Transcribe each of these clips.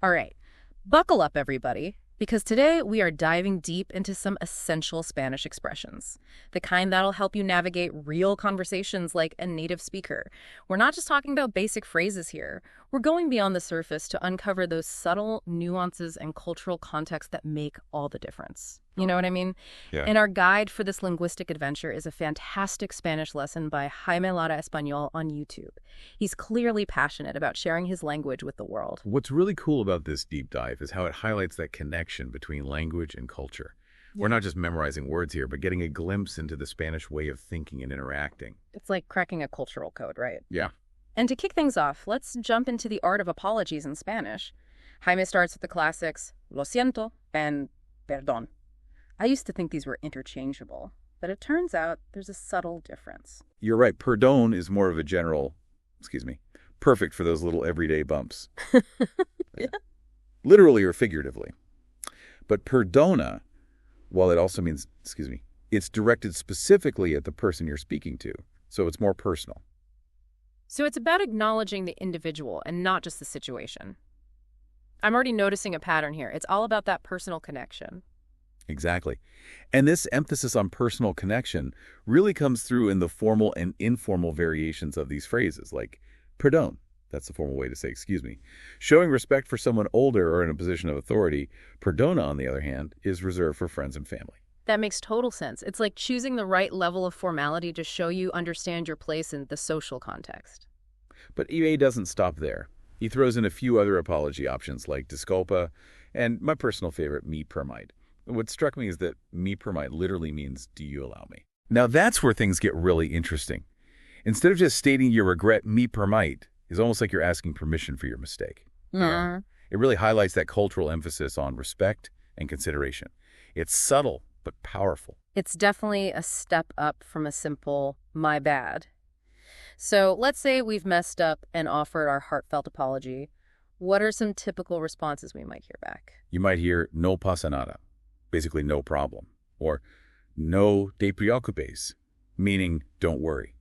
All right, buckle up, everybody, because today we are diving deep into some essential Spanish expressions, the kind that'll help you navigate real conversations like a native speaker. We're not just talking about basic phrases here. We're going beyond the surface to uncover those subtle nuances and cultural context that make all the difference. You know what I mean? Yeah. And our guide for this linguistic adventure is a fantastic Spanish lesson by Jaime Lara Español on YouTube. He's clearly passionate about sharing his language with the world. What's really cool about this deep dive is how it highlights that connection between language and culture. We're not just memorizing words here, but getting a glimpse into the Spanish way of thinking and interacting. It's like cracking a cultural code, right? Yeah. And to kick things off, let's jump into the art of apologies in Spanish. Jaime starts with the classics, lo siento and perdón. I used to think these were interchangeable, but it turns out there's a subtle difference. You're right. Perdón is more of a general, perfect for those little everyday bumps. Yeah. Literally or figuratively. But perdona, while it also means, it's directed specifically at the person you're speaking to, so it's more personal. So it's about acknowledging the individual and not just the situation. I'm already noticing a pattern here. It's all about that personal connection. Exactly. And this emphasis on personal connection really comes through in the formal and informal variations of these phrases, like perdón. That's the formal way to say excuse me. Showing respect for someone older or in a position of authority, perdona, on the other hand, is reserved for friends and family. That makes total sense. It's like choosing the right level of formality to show you understand your place in the social context. But EA doesn't stop there. He throws in a few other apology options like disculpe and my personal favorite, me permite. What struck me is that me permite literally means, do you allow me? Now that's where things get really interesting. Instead of just stating your regret, me permite is almost like you're asking permission for your mistake. Mm. It really highlights that cultural emphasis on respect and consideration. It's subtle, but powerful. It's definitely a step up from a simple, my bad. So let's say we've messed up and offered our heartfelt apology. What are some typical responses we might hear back? You might hear, no pasa nada, basically no problem, or no te preocupes, meaning don't worry.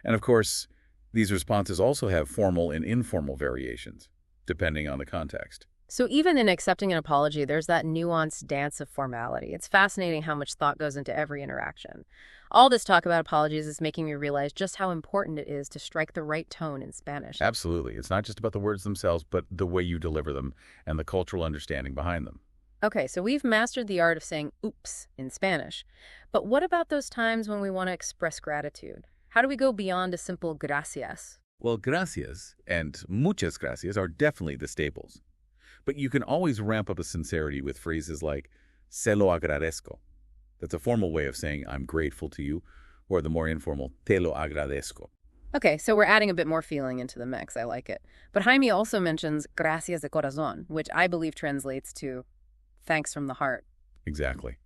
And of course, these responses also have formal and informal variations, depending on the context. So even in accepting an apology, there's that nuanced dance of formality. It's fascinating how much thought goes into every interaction. All this talk about apologies is making me realize just how important it is to strike the right tone in Spanish. Absolutely. It's not just about the words themselves, but the way you deliver them and the cultural understanding behind them. Okay, so we've mastered the art of saying oops in Spanish. But what about those times when we want to express gratitude? How do we go beyond a simple gracias? Well, gracias and muchas gracias are definitely the staples. But you can always ramp up the sincerity with phrases like se lo agradezco. That's a formal way of saying I'm grateful to you, or the more informal te lo agradezco. Okay, so we're adding a bit more feeling into the mix. I like it. But Jaime also mentions gracias de corazón, which I believe translates to thanks from the heart. Exactly.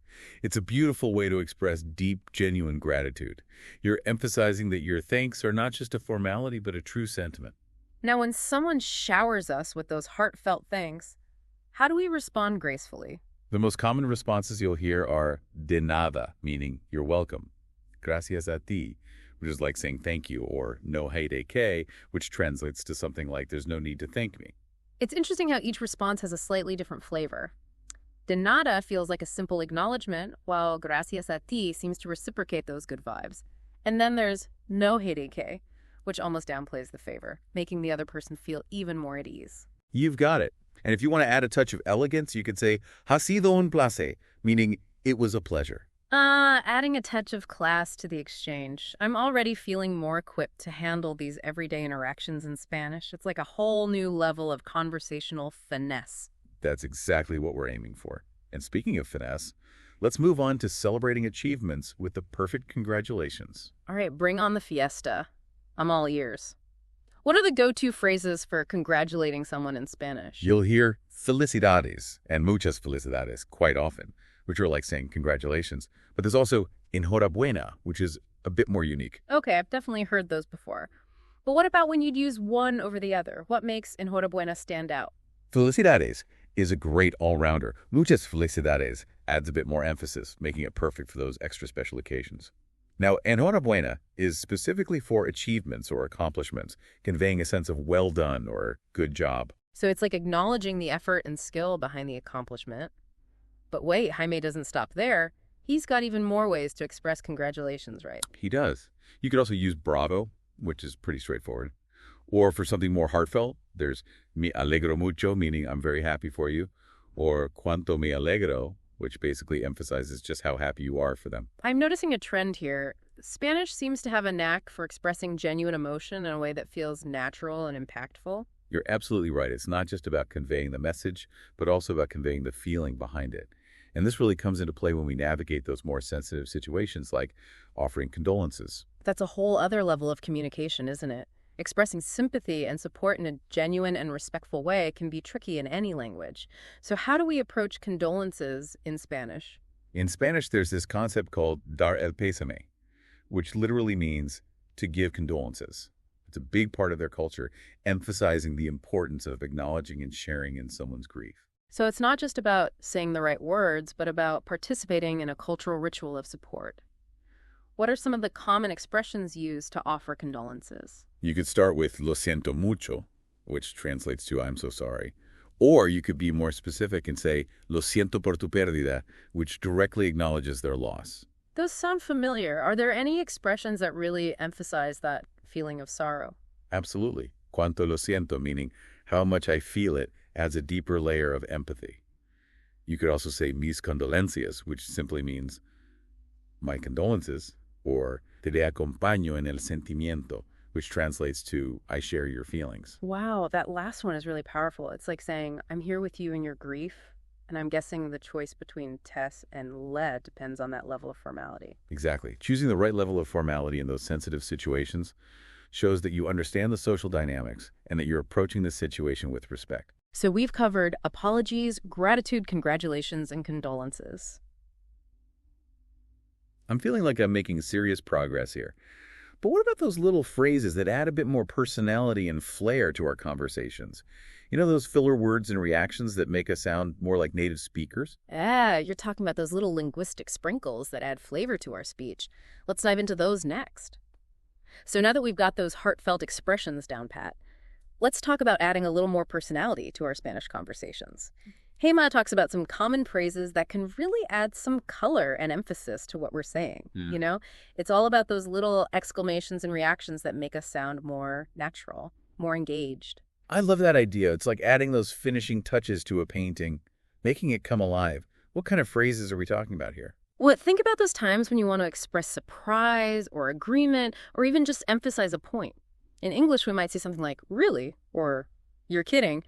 It's a beautiful way to express deep, genuine gratitude. You're emphasizing that your thanks are not just a formality, but a true sentiment. Now, when someone showers us with those heartfelt thanks, how do we respond gracefully? The most common responses you'll hear are de nada, meaning you're welcome, gracias a ti, which is like saying thank you, or no hay de que, which translates to something like there's no need to thank me. It's interesting how each response has a slightly different flavor. De nada feels like a simple acknowledgement, while gracias a ti seems to reciprocate those good vibes. And then there's no hay de que, which almost downplays the favor, making the other person feel even more at ease. You've got it. And if you want to add a touch of elegance, you could say ha sido un placer, meaning it was a pleasure. Adding a touch of class to the exchange. I'm already feeling more equipped to handle these everyday interactions in Spanish. It's like a whole new level of conversational finesse. That's exactly what we're aiming for. And speaking of finesse, let's move on to celebrating achievements with the perfect congratulations. All right, bring on the fiesta. I'm all ears. What are the go-to phrases for congratulating someone in Spanish? You'll hear felicidades and muchas felicidades quite often, which are like saying congratulations. But there's also enhorabuena, which is a bit more unique. Okay, I've definitely heard those before. But what about when you'd use one over the other? What makes enhorabuena stand out? Felicidades is a great all-rounder. Muchas felicidades adds a bit more emphasis, making it perfect for those extra special occasions. Now, enhorabuena is specifically for achievements or accomplishments, conveying a sense of well done or good job. So it's like acknowledging the effort and skill behind the accomplishment. But wait, Jaime doesn't stop there. He's got even more ways to express congratulations, right? He does. You could also use bravo, which is pretty straightforward. Or for something more heartfelt, there's me alegro mucho, meaning I'm very happy for you. Or cuanto me alegro, which basically emphasizes just how happy you are for them. I'm noticing a trend here. Spanish seems to have a knack for expressing genuine emotion in a way that feels natural and impactful. You're absolutely right. It's not just about conveying the message, but also about conveying the feeling behind it. And this really comes into play when we navigate those more sensitive situations like offering condolences. That's a whole other level of communication, isn't it? Expressing sympathy and support in a genuine and respectful way can be tricky in any language. So how do we approach condolences in Spanish? In Spanish, there's this concept called dar el pésame, which literally means to give condolences. It's a big part of their culture, emphasizing the importance of acknowledging and sharing in someone's grief. So it's not just about saying the right words, but about participating in a cultural ritual of support. What are some of the common expressions used to offer condolences? You could start with lo siento mucho, which translates to I'm so sorry. Or you could be more specific and say lo siento por tu pérdida, which directly acknowledges their loss. Those sound familiar. Are there any expressions that really emphasize that feeling of sorrow? Absolutely. Cuanto lo siento, meaning how much I feel it, adds a deeper layer of empathy. You could also say mis condolencias, which simply means my condolences, or te acompaño en el sentimiento, which translates to I share your feelings. Wow, that last one is really powerful. It's like saying, I'm here with you in your grief, and I'm guessing the choice between tes and le depends on that level of formality. Exactly. Choosing the right level of formality in those sensitive situations shows that you understand the social dynamics and that you're approaching the situation with respect. So we've covered apologies, gratitude, congratulations, and condolences. I'm feeling like I'm making serious progress here. But what about those little phrases that add a bit more personality and flair to our conversations? You know, those filler words and reactions that make us sound more like native speakers? You're talking about those little linguistic sprinkles that add flavor to our speech. Let's dive into those next. So now that we've got those heartfelt expressions down pat, let's talk about adding a little more personality to our Spanish conversations. Hema talks about some common phrases that can really add some color and emphasis to what we're saying. You know, it's all about those little exclamations and reactions that make us sound more natural, more engaged. I love that idea. It's like adding those finishing touches to a painting, making it come alive. What kind of phrases are we talking about here? Well, think about those times when you want to express surprise or agreement or even just emphasize a point. In English, we might say something like, really, or you're kidding.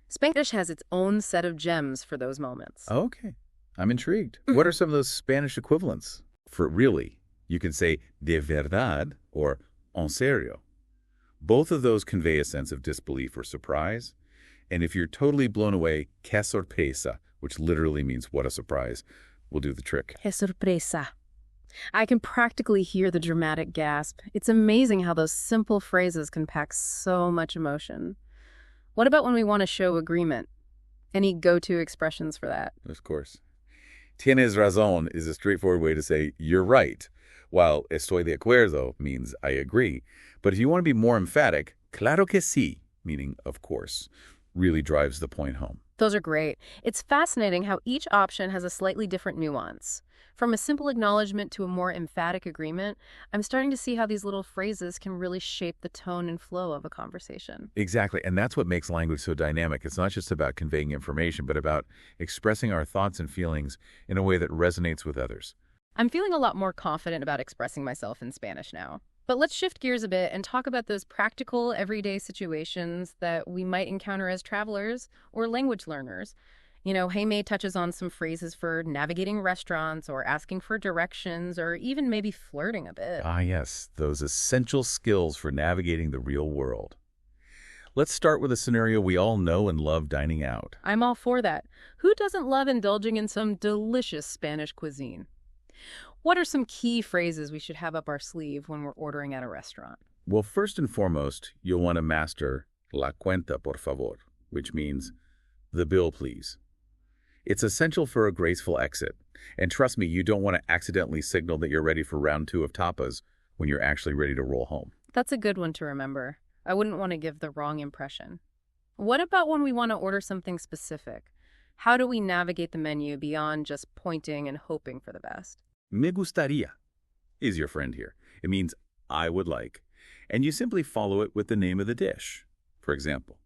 Spanish has its own set of gems for those moments. Okay, I'm intrigued. What are some of those Spanish equivalents? For really, you can say de verdad or en serio. Both of those convey a sense of disbelief or surprise. And if you're totally blown away, que sorpresa, which literally means what a surprise, will do the trick. Que sorpresa. I can practically hear the dramatic gasp. It's amazing how those simple phrases can pack so much emotion. What about when we want to show agreement? Any go-to expressions for that? Of course. Tienes razón is a straightforward way to say you're right, while estoy de acuerdo means I agree. But if you want to be more emphatic, claro que sí, meaning of course, really drives the point home. Those are great. It's fascinating how each option has a slightly different nuance. From a simple acknowledgement to a more emphatic agreement, I'm starting to see how these little phrases can really shape the tone and flow of a conversation. Exactly, and that's what makes language so dynamic. It's not just about conveying information, but about expressing our thoughts and feelings in a way that resonates with others. I'm feeling a lot more confident about expressing myself in Spanish now. But let's shift gears a bit and talk about those practical, everyday situations that we might encounter as travelers or language learners. You know, Jaime touches on some phrases for navigating restaurants or asking for directions or even maybe flirting a bit. Ah, yes, those essential skills for navigating the real world. Let's start with a scenario we all know and love dining out. I'm all for that. Who doesn't love indulging in some delicious Spanish cuisine? What are some key phrases we should have up our sleeve when we're ordering at a restaurant? Well, first and foremost, you'll want to master la cuenta, por favor, which means the bill, please. It's essential for a graceful exit. And trust me, you don't want to accidentally signal that you're ready for round 2 of tapas when you're actually ready to roll home. That's a good one to remember. I wouldn't want to give the wrong impression. What about when we want to order something specific? How do we navigate the menu beyond just pointing and hoping for the best? Me gustaría is your friend here. It means I would like, and you simply follow it with the name of the dish. For example,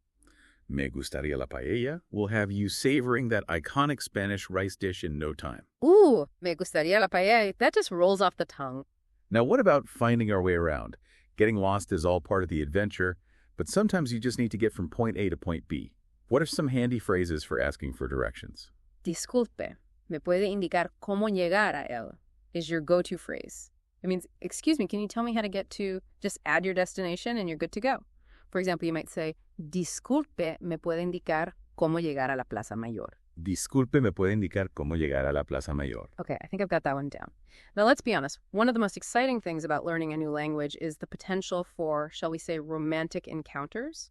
me gustaría la paella will have you savoring that iconic Spanish rice dish in no time. Ooh, me gustaría la paella. That just rolls off the tongue. Now, what about finding our way around? Getting lost is all part of the adventure, but sometimes you just need to get from point A to point B. What are some handy phrases for asking for directions? Disculpe, me puede indicar cómo llegar a él is your go-to phrase. It means, excuse me, can you tell me how to get to, just add your destination and you're good to go. For example, you might say, disculpe, me puede indicar cómo llegar a la Plaza Mayor. Disculpe, me puede indicar cómo llegar a la Plaza Mayor. Okay, I think I've got that one down. Now, let's be honest. One of the most exciting things about learning a new language is the potential for, shall we say, romantic encounters.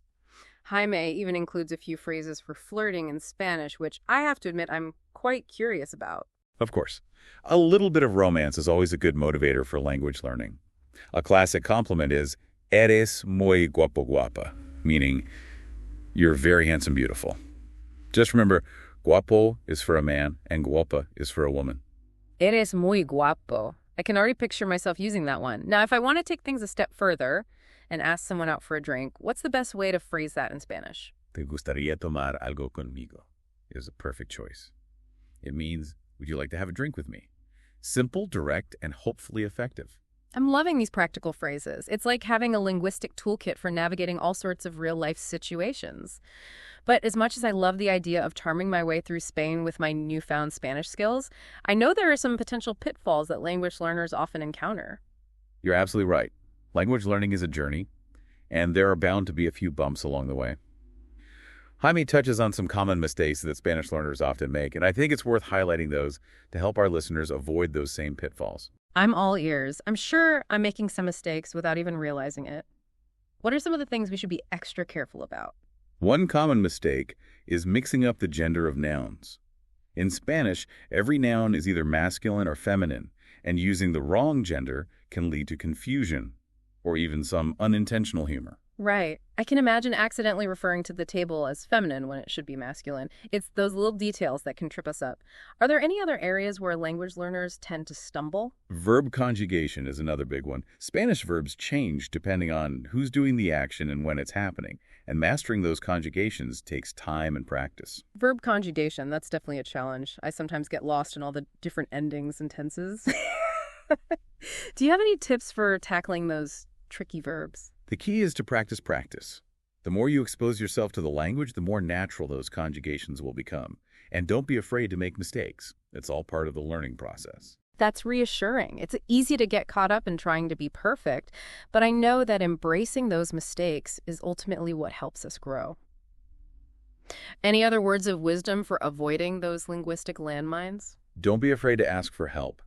Jaime even includes a few phrases for flirting in Spanish, which I have to admit I'm quite curious about. Of course. A little bit of romance is always a good motivator for language learning. A classic compliment is, eres muy guapo guapa, meaning, you're very handsome, beautiful. Just remember, guapo is for a man and guapa is for a woman. Eres muy guapo. I can already picture myself using that one. Now, if I want to take things a step further and ask someone out for a drink, what's the best way to phrase that in Spanish? ¿Te gustaría tomar algo conmigo? Is a perfect choice. It means, would you like to have a drink with me? Simple, direct, and hopefully effective. I'm loving these practical phrases. It's like having a linguistic toolkit for navigating all sorts of real-life situations. But as much as I love the idea of charming my way through Spain with my newfound Spanish skills, I know there are some potential pitfalls that language learners often encounter. You're absolutely right. Language learning is a journey, and there are bound to be a few bumps along the way. Jaime touches on some common mistakes that Spanish learners often make, and I think it's worth highlighting those to help our listeners avoid those same pitfalls. I'm all ears. I'm sure I'm making some mistakes without even realizing it. What are some of the things we should be extra careful about? One common mistake is mixing up the gender of nouns. In Spanish, every noun is either masculine or feminine, and using the wrong gender can lead to confusion or even some unintentional humor. Right. I can imagine accidentally referring to the table as feminine when it should be masculine. It's those little details that can trip us up. Are there any other areas where language learners tend to stumble? Verb conjugation is another big one. Spanish verbs change depending on who's doing the action and when it's happening, and mastering those conjugations takes time and practice. Verb conjugation, that's definitely a challenge. I sometimes get lost in all the different endings and tenses. Do you have any tips for tackling those tricky verbs? The key is to practice. The more you expose yourself to the language, the more natural those conjugations will become. And don't be afraid to make mistakes. It's all part of the learning process. That's reassuring. It's easy to get caught up in trying to be perfect, but I know that embracing those mistakes is ultimately what helps us grow. Any other words of wisdom for avoiding those linguistic landmines? Don't be afraid to ask for help.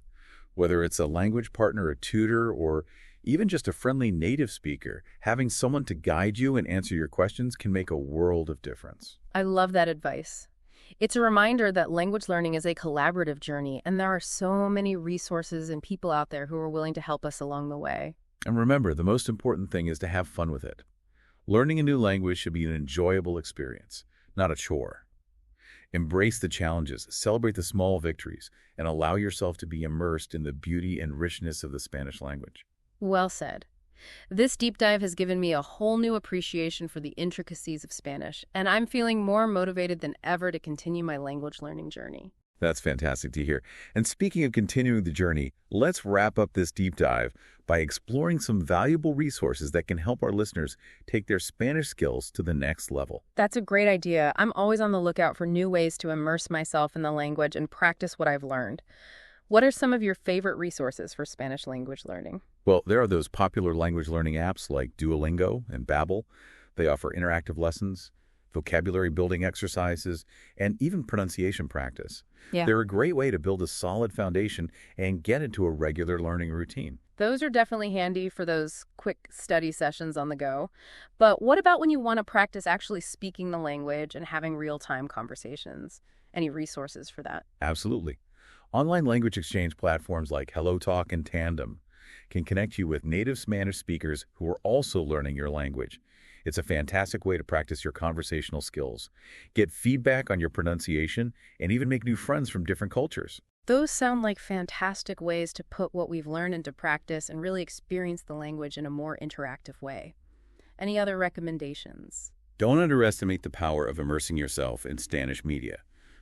Whether it's a language partner, a tutor, or even just a friendly native speaker, having someone to guide you and answer your questions can make a world of difference. I love that advice. It's a reminder that language learning is a collaborative journey, and there are so many resources and people out there who are willing to help us along the way. And remember, the most important thing is to have fun with it. Learning a new language should be an enjoyable experience, not a chore. Embrace the challenges, celebrate the small victories, and allow yourself to be immersed in the beauty and richness of the Spanish language. Well said. This deep dive has given me a whole new appreciation for the intricacies of Spanish, and I'm feeling more motivated than ever to continue my language learning journey. That's fantastic to hear. And speaking of continuing the journey, let's wrap up this deep dive by exploring some valuable resources that can help our listeners take their Spanish skills to the next level. That's a great idea. I'm always on the lookout for new ways to immerse myself in the language and practice what I've learned. What are some of your favorite resources for Spanish language learning? Well, there are those popular language learning apps like Duolingo and Babbel. They offer interactive lessons, vocabulary building exercises, and even pronunciation practice. Yeah. They're a great way to build a solid foundation and get into a regular learning routine. Those are definitely handy for those quick study sessions on the go. But what about when you want to practice actually speaking the language and having real-time conversations? Any resources for that? Absolutely. Online language exchange platforms like HelloTalk and Tandem can connect you with native Spanish speakers who are also learning your language. It's a fantastic way to practice your conversational skills, get feedback on your pronunciation, and even make new friends from different cultures. Those sound like fantastic ways to put what we've learned into practice and really experience the language in a more interactive way. Any other recommendations? Don't underestimate the power of immersing yourself in Spanish media.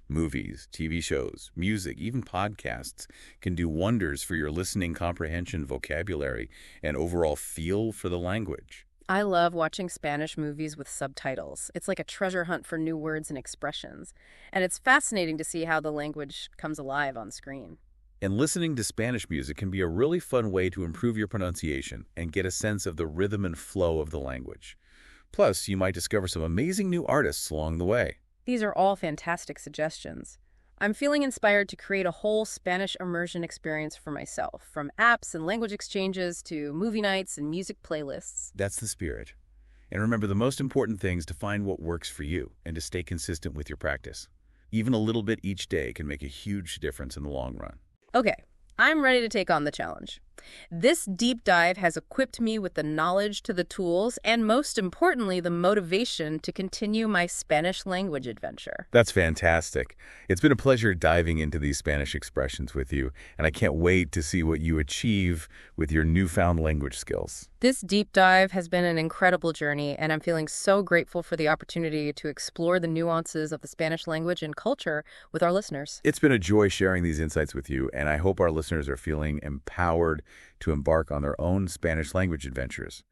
Movies, TV shows, music, even podcasts can do wonders for your listening comprehension, vocabulary, and overall feel for the language. I love watching Spanish movies with subtitles. It's like a treasure hunt for new words and expressions. And it's fascinating to see how the language comes alive on screen. And listening to Spanish music can be a really fun way to improve your pronunciation and get a sense of the rhythm and flow of the language. Plus, you might discover some amazing new artists along the way. These are all fantastic suggestions. I'm feeling inspired to create a whole Spanish immersion experience for myself, from apps and language exchanges to movie nights and music playlists. That's the spirit. And remember, the most important thing is to find what works for you and to stay consistent with your practice. Even a little bit each day can make a huge difference in the long run. Okay, I'm ready to take on the challenge. This deep dive has equipped me with the knowledge to the tools and, most importantly, the motivation to continue my Spanish language adventure. That's fantastic. It's been a pleasure diving into these Spanish expressions with you, and I can't wait to see what you achieve with your newfound language skills. This deep dive has been an incredible journey, and I'm feeling so grateful for the opportunity to explore the nuances of the Spanish language and culture with our listeners. It's been a joy sharing these insights with you, and I hope our listeners are feeling empowered to embark on their own Spanish language adventures.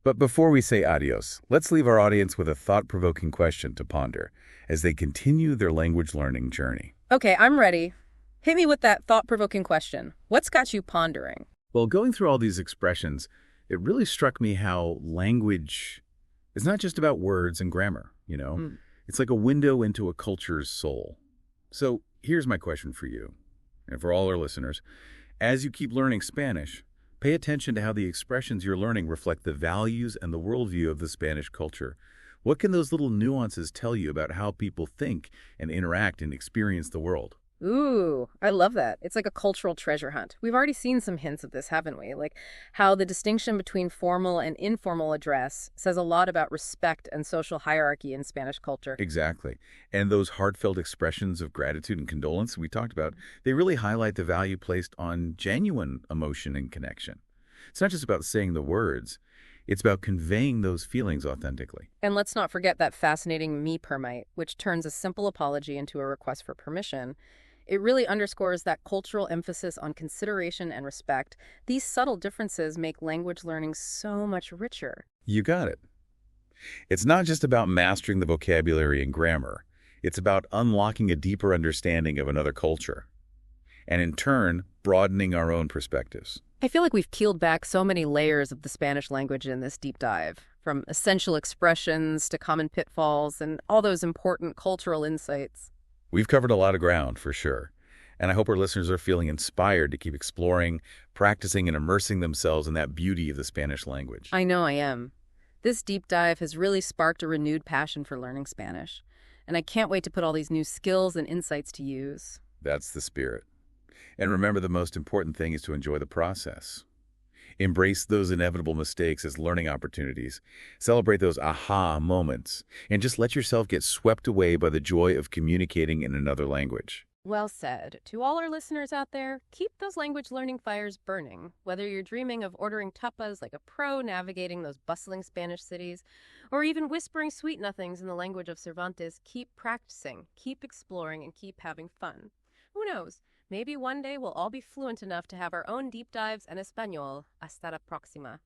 But before we say adios, let's leave our audience with a thought-provoking question to ponder as they continue their language learning journey. Okay, I'm ready. Hit me with that thought-provoking question. What's got you pondering? Well, going through all these expressions, it really struck me how language is not just about words and grammar, It's like a window into a culture's soul. So here's my question for you, and for all our listeners. As you keep learning Spanish, pay attention to how the expressions you're learning reflect the values and the worldview of the Spanish culture. What can those little nuances tell you about how people think and interact and experience the world? Ooh, I love that. It's like a cultural treasure hunt. We've already seen some hints of this, haven't we? Like how the distinction between formal and informal address says a lot about respect and social hierarchy in Spanish culture. Exactly. And those heartfelt expressions of gratitude and condolence we talked about, they really highlight the value placed on genuine emotion and connection. It's not just about saying the words. It's about conveying those feelings authentically. And let's not forget that fascinating me permite, which turns a simple apology into a request for permission. It really underscores that cultural emphasis on consideration and respect. These subtle differences make language learning so much richer. You got it. It's not just about mastering the vocabulary and grammar. It's about unlocking a deeper understanding of another culture, and in turn, broadening our own perspectives. I feel like we've peeled back so many layers of the Spanish language in this deep dive, from essential expressions to common pitfalls and all those important cultural insights. We've covered a lot of ground, for sure, and I hope our listeners are feeling inspired to keep exploring, practicing, and immersing themselves in that beauty of the Spanish language. I know I am. This deep dive has really sparked a renewed passion for learning Spanish, and I can't wait to put all these new skills and insights to use. That's the spirit. And remember, the most important thing is to enjoy the process. Embrace those inevitable mistakes as learning opportunities. Celebrate those aha moments. And just let yourself get swept away by the joy of communicating in another language. Well said. To all our listeners out there, keep those language learning fires burning. Whether you're dreaming of ordering tapas like a pro navigating those bustling Spanish cities, or even whispering sweet nothings in the language of Cervantes, keep practicing, keep exploring, and keep having fun. Who knows? Maybe one day we'll all be fluent enough to have our own deep dives en español. Hasta la próxima.